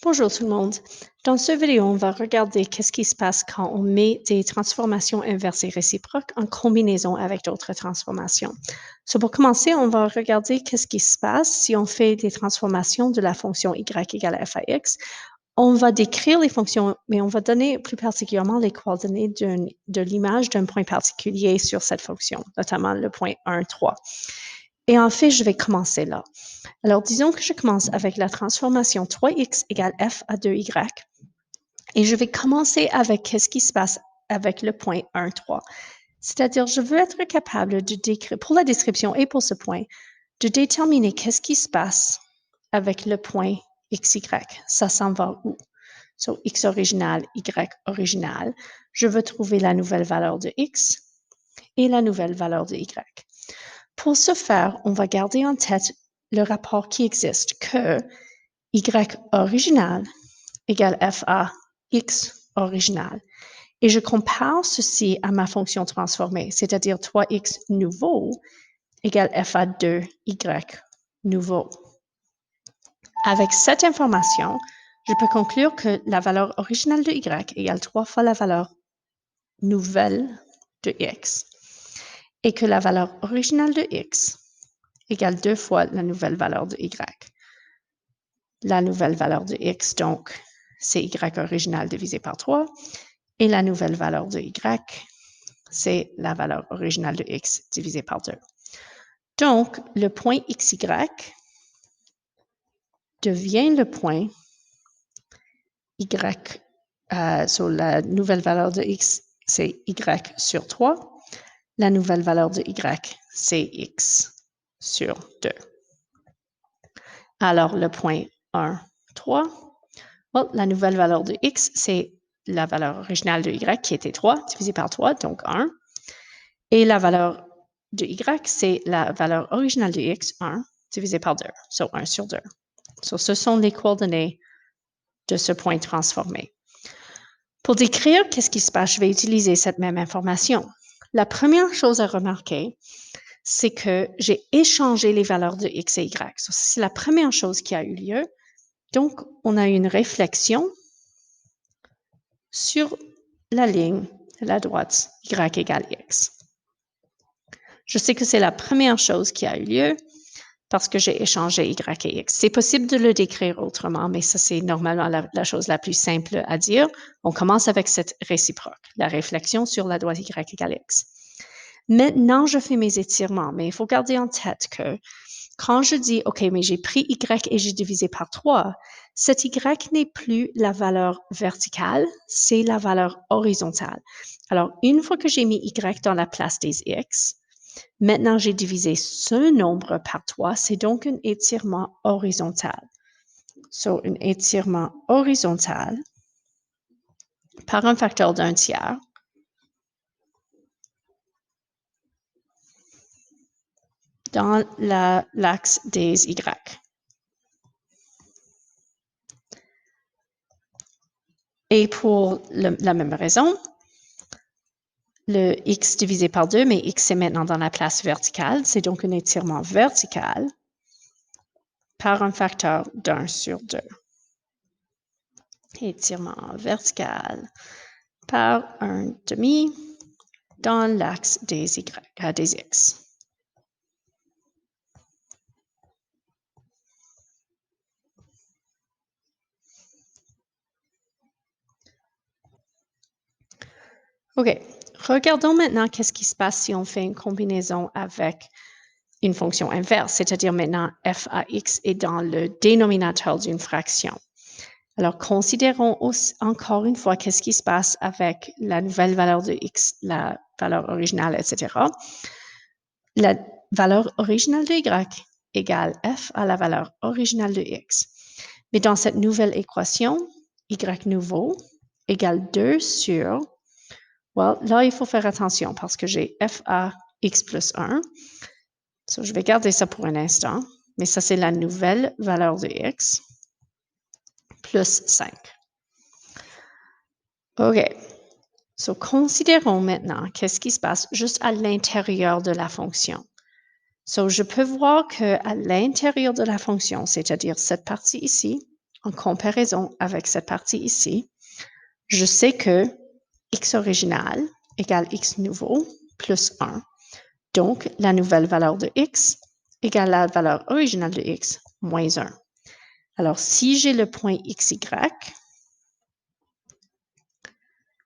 Bonjour tout le monde. Dans cette vidéo, on va regarder qu'est-ce qui se passe quand on met des transformations inversées réciproques en combinaison avec d'autres transformations. Pour commencer, on va regarder qu'est-ce qui se passe si on fait des transformations de la fonction y égale f à x. On va décrire les fonctions, mais on va donner plus particulièrement les coordonnées de l'image d'un point particulier sur cette fonction, notamment le point 1, 3. Et en fait, je vais commencer là. Alors, disons que je commence avec la transformation 3x égale f à 2y. Et je vais commencer avec qu'est-ce qui se passe avec le point 1, 3. C'est-à-dire, je veux être capable de décrire, pour la description et pour ce point, de déterminer qu'est-ce qui se passe avec le point xy. Ça s'en va où? X original, y original. Je veux trouver la nouvelle valeur de x et la nouvelle valeur de y. Pour ce faire, on va garder en tête le rapport qui existe que y original égale f à x original. Et je compare ceci à ma fonction transformée, c'est-à-dire 3x nouveau égale f à 2y nouveau. Avec cette information, je peux conclure que la valeur originale de y égale 3 fois la valeur nouvelle de x et que la valeur originale de x égale 2 fois la nouvelle valeur de y. La nouvelle valeur de x, donc, c'est y original divisé par 3. Et la nouvelle valeur de y, c'est la valeur originale de x divisé par 2. Donc, le point xy devient le point y, sur la nouvelle valeur de x, c'est y sur 3. La nouvelle valeur de y, c'est x sur 2. Alors, le point 1, 3, la nouvelle valeur de x, c'est la valeur originale de y qui était 3 divisé par 3, donc 1. Et la valeur de y, c'est la valeur originale de x, 1, divisé par 2, 1 sur 2. Ce sont les coordonnées de ce point transformé. Pour décrire qu'est-ce qui se passe, je vais utiliser cette même information. La première chose à remarquer, c'est que j'ai échangé les valeurs de x et y. C'est la première chose qui a eu lieu. Donc, on a une réflexion sur la ligne de la droite y égale x. Je sais que c'est la première chose qui a eu lieu parce que j'ai échangé y et x. C'est possible de le décrire autrement, mais ça, c'est normalement la chose la plus simple à dire. On commence avec cette réciproque, la réflexion sur la droite y égale x. Maintenant, je fais mes étirements, mais il faut garder en tête que quand je dis, OK, mais j'ai pris y et j'ai divisé par 3, cet y n'est plus la valeur verticale, c'est la valeur horizontale. Alors, une fois que j'ai mis y dans la place des x, maintenant j'ai divisé ce nombre par 3, c'est donc un étirement horizontal. Un étirement horizontal par un facteur d'un tiers. Dans l'axe des y. Et pour la même raison, le x divisé par 2, mais x est maintenant dans la place verticale, c'est donc un étirement vertical par un facteur d'1 sur 2. Étirement vertical par un demi dans l'axe des x. OK. Regardons maintenant qu'est-ce qui se passe si on fait une combinaison avec une fonction inverse, c'est-à-dire maintenant f à x est dans le dénominateur d'une fraction. Alors, considérons encore une fois qu'est-ce qui se passe avec la nouvelle valeur de x, la valeur originale, etc. La valeur originale de y égale f à la valeur originale de x. Mais dans cette nouvelle équation, y nouveau égale 2 sur, là, il faut faire attention parce que j'ai f à x plus 1. Je vais garder ça pour un instant, mais ça, c'est la nouvelle valeur de x plus 5. OK. Considérons maintenant qu'est-ce qui se passe juste à l'intérieur de la fonction. Je peux voir qu'à l'intérieur de la fonction, c'est-à-dire cette partie ici, en comparaison avec cette partie ici, je sais que x original égale x nouveau plus 1. Donc, la nouvelle valeur de x égale la valeur originale de x moins 1. Alors, si j'ai le point xy,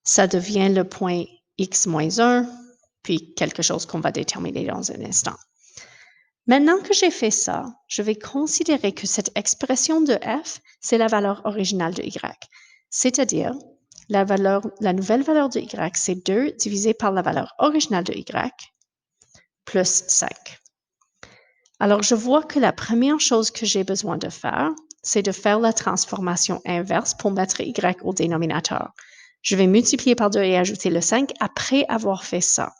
ça devient le point x moins 1, puis quelque chose qu'on va déterminer dans un instant. Maintenant que j'ai fait ça, je vais considérer que cette expression de f, c'est la valeur originale de y. C'est-à-dire, la nouvelle valeur de y, c'est 2 divisé par la valeur originale de y plus 5. Alors, je vois que la première chose que j'ai besoin de faire, c'est de faire la transformation inverse pour mettre y au dénominateur. Je vais multiplier par 2 et ajouter le 5 après avoir fait ça.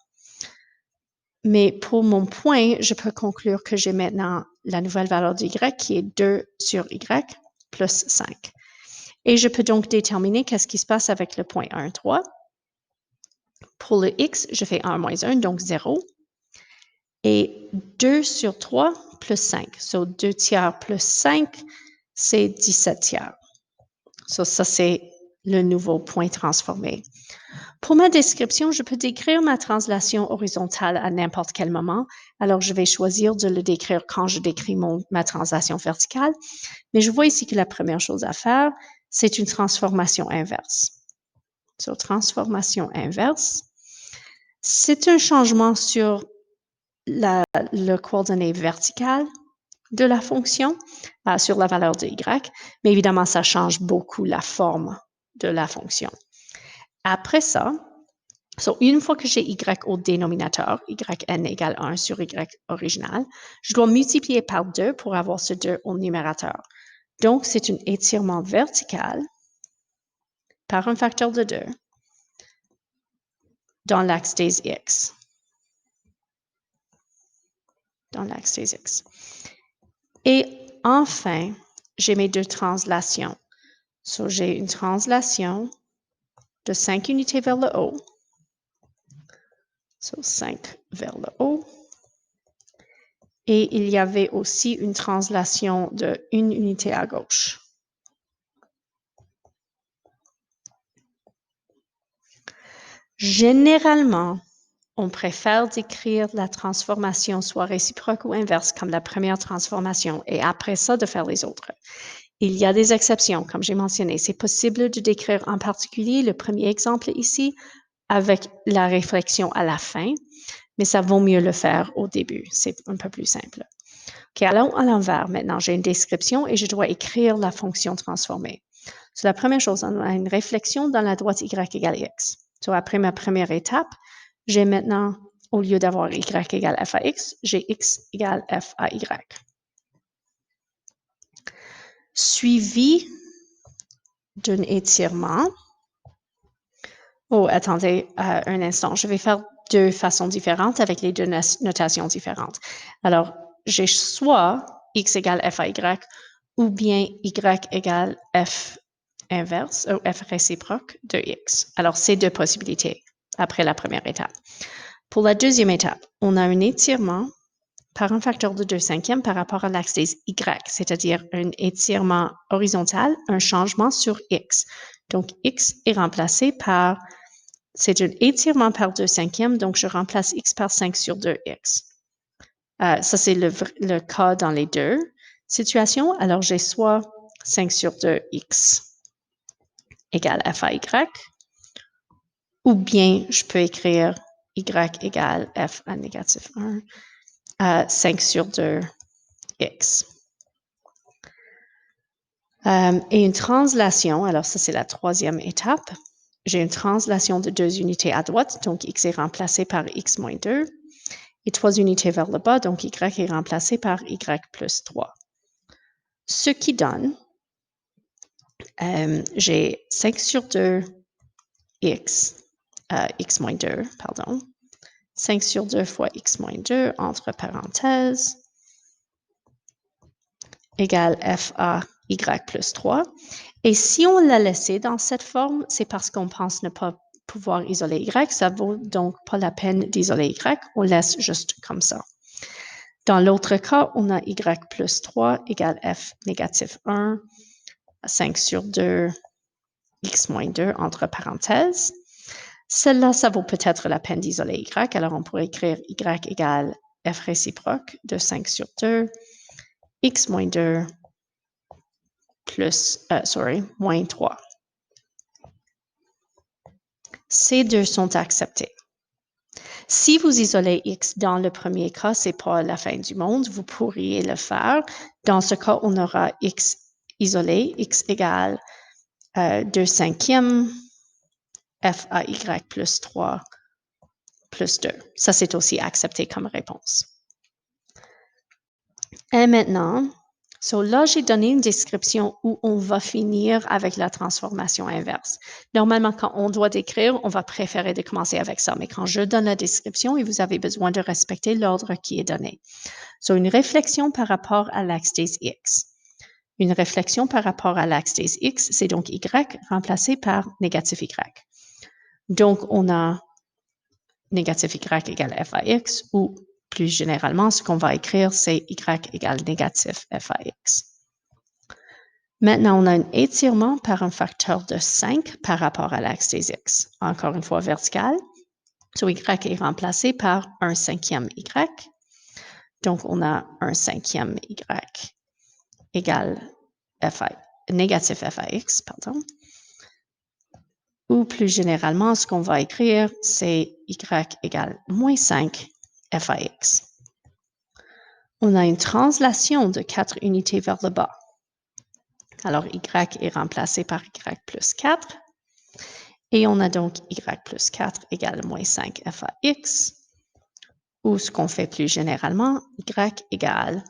Mais pour mon point, je peux conclure que j'ai maintenant la nouvelle valeur de y qui est 2 sur y plus 5. Et je peux donc déterminer qu'est-ce qui se passe avec le point 1, 3. Pour le x, je fais 1 moins 1, donc 0. Et 2 sur 3 plus 5. So, 2 tiers plus 5, c'est 17 tiers. So, ça, c'est le nouveau point transformé. Pour ma description, je peux décrire ma translation horizontale à n'importe quel moment. Alors, je vais choisir de le décrire quand je décris ma translation verticale. Mais je vois ici que la première chose à faire, c'est une transformation inverse. So, transformation inverse, c'est un changement sur le coordonnée verticale de la fonction, sur la valeur de y, mais évidemment, ça change beaucoup la forme de la fonction. Après ça, une fois que j'ai y au dénominateur, yn égale 1 sur y original, je dois multiplier par 2 pour avoir ce 2 au numérateur. Donc, c'est un étirement vertical par un facteur de 2 dans l'axe des x. Et enfin, j'ai mes deux translations. So, j'ai une translation de 5 unités vers le haut. So, 5 vers le haut. Et il y avait aussi une translation de 1 unité à gauche. Généralement, on préfère décrire la transformation soit réciproque ou inverse comme la première transformation et après ça de faire les autres. Il y a des exceptions, comme j'ai mentionné. C'est possible de décrire en particulier le premier exemple ici avec la réflexion à la fin, mais ça vaut mieux le faire au début. C'est un peu plus simple. OK, allons à l'envers. Maintenant, j'ai une description et je dois écrire la fonction transformée. So, la première chose, on a une réflexion dans la droite y égale x. So, après ma première étape, j'ai maintenant, au lieu d'avoir y égale f à x, j'ai x égale f à y. Suivi d'un étirement. Oh, attendez un instant. Je vais faire deux façons différentes avec les deux notations différentes. Alors, j'ai soit x égale f à y ou bien y égale f inverse ou f réciproque de x. Alors, c'est deux possibilités après la première étape. Pour la deuxième étape, on a un étirement par un facteur de 2/5 par rapport à l'axe des y, c'est-à-dire un étirement horizontal, un changement sur x. Donc, x est remplacé par, c'est un étirement par 2/5, donc je remplace x par 5 sur 2x. Ça, c'est le cas dans les deux situations. Alors, j'ai soit 5 sur 2x égale f à y, ou bien je peux écrire y égale f à négatif 1 à 5 sur 2x. Et une translation, alors ça c'est la troisième étape. J'ai une translation de 2 unités à droite, donc x est remplacé par x moins 2. Et 3 unités vers le bas, donc y est remplacé par y plus 3. Ce qui donne, j'ai 5 sur 2 x, x moins 2, pardon. 5 sur 2 fois x moins 2, entre parenthèses, égale f à y plus 3. Et si on l'a laissé dans cette forme, c'est parce qu'on pense ne pas pouvoir isoler y. Ça vaut donc pas la peine d'isoler y. On laisse juste comme ça. Dans l'autre cas, on a y plus 3 égale f négatif 1 5 sur 2, x moins 2 entre parenthèses. Celle-là, ça vaut peut-être la peine d'isoler y. Alors, on pourrait écrire y égale f réciproque de 5 sur 2, x moins 2 plus, moins 3. Ces deux sont acceptés. Si vous isolez x dans le premier cas, ce n'est pas la fin du monde, vous pourriez le faire. Dans ce cas, on aura x isolé, x égale 2 cinquièmes f à y plus 3 plus 2. Ça, c'est aussi accepté comme réponse. Et maintenant, là, j'ai donné une description où on va finir avec la transformation inverse. Normalement, quand on doit décrire, on va préférer de commencer avec ça. Mais quand je donne la description, et vous avez besoin de respecter l'ordre qui est donné. Une réflexion par rapport à l'axe des x. Une réflexion par rapport à l'axe des x, c'est donc y remplacé par négatif y. Donc, on a négatif y égale f à x, ou plus généralement, ce qu'on va écrire, c'est y égale négatif f à x. Maintenant, on a un étirement par un facteur de 5 par rapport à l'axe des x. Encore une fois, vertical. Y est remplacé par 1 cinquième y. Donc, on a 1 cinquième y égale négatif f à x, pardon. Ou plus généralement, ce qu'on va écrire, c'est y égale moins 5 f à x. On a une translation de 4 unités vers le bas. Alors, y est remplacé par y plus 4. Et on a donc y plus 4 égale moins 5 f à x. Ou ce qu'on fait plus généralement, y égale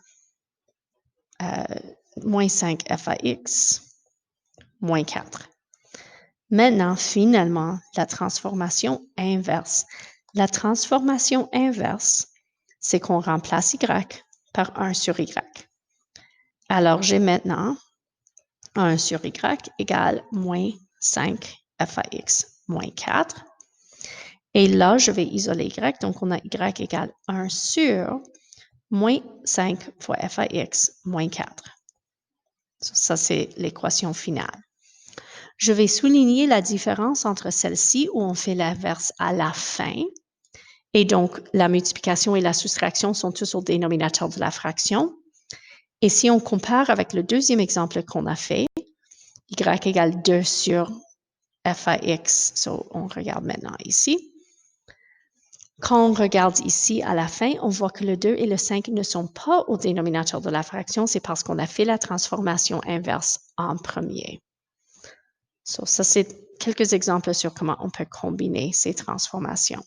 moins 5 f à x moins 4. Maintenant, finalement, la transformation inverse. La transformation inverse, c'est qu'on remplace y par 1 sur y. Alors, j'ai maintenant 1 sur y égale moins 5 f à x moins 4. Et là, je vais isoler y, donc on a y égale 1 sur moins 5 fois f à x moins 4. Ça, c'est l'équation finale. Je vais souligner la différence entre celle-ci où on fait l'inverse à la fin. Et donc, la multiplication et la soustraction sont tous au dénominateur de la fraction. Et si on compare avec le deuxième exemple qu'on a fait, y égale 2 sur f à x, on regarde maintenant ici. Quand on regarde ici à la fin, on voit que le 2 et le 5 ne sont pas au dénominateur de la fraction, c'est parce qu'on a fait la transformation inverse en premier. Ça, c'est quelques exemples sur comment on peut combiner ces transformations.